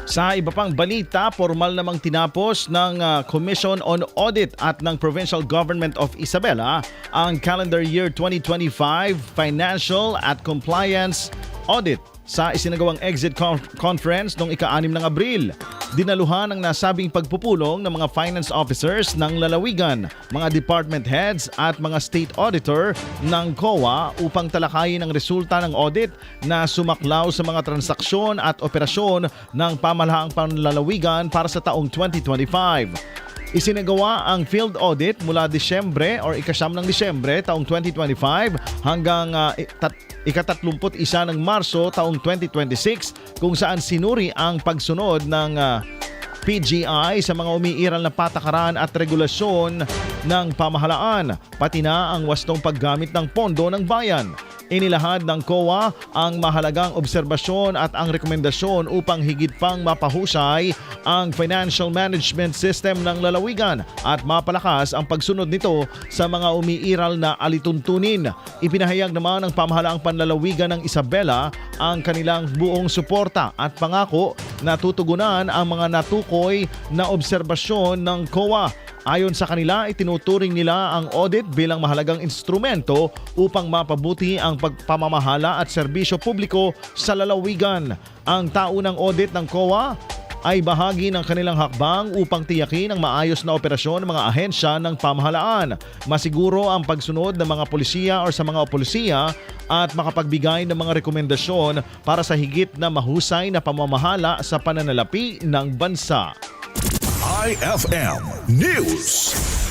Sa iba pang balita, formal namang tinapos ng Commission on Audit at ng Provincial Government of Isabela ang calendar year 2025 Financial at Compliance Audit sa isinagawang exit conference noong ika-6 ng Abril. Dinaluhan ang nasabing pagpupulong ng mga finance officers ng lalawigan, mga department heads at mga state auditor ng COA upang talakayin ang resulta ng audit na sumaklaw sa mga transaksyon at operasyon ng pamalahaang panlalawigan para sa taong 2025. Isinagawa ang field audit mula Disyembre o ika-9 ng Disyembre taong 2025 hanggang ika-31 ng Marso taong 2026 kung saan sinuri ang pagsunod ng PGI sa mga umiiral na patakaran at regulasyon ng pamahalaan, pati na ang wastong paggamit ng pondo ng bayan. Inilahad ng COA ang mahalagang obserbasyon at ang rekomendasyon upang higit pang mapahusay ang financial management system ng lalawigan at mapalakas ang pagsunod nito sa mga umiiral na alituntunin. Ipinahayag naman ng pamahalaang panlalawigan ng Isabela ang kanilang buong suporta at pangako na tutugunan ang mga natukoy na obserbasyon ng COA. Ayon sa kanila, itinuturing nila ang audit bilang mahalagang instrumento upang mapabuti ang pagpamamahala at serbisyo publiko sa lalawigan. Ang taunang audit ng COA ay bahagi ng kanilang hakbang upang tiyakin ang maayos na operasyon ng mga ahensya ng pamahalaan, masiguro ang pagsunod ng mga polisiya o sa mga polisiya at makapagbigay ng mga rekomendasyon para sa higit na mahusay na pamamahala sa pananalapi ng bansa. IFM News.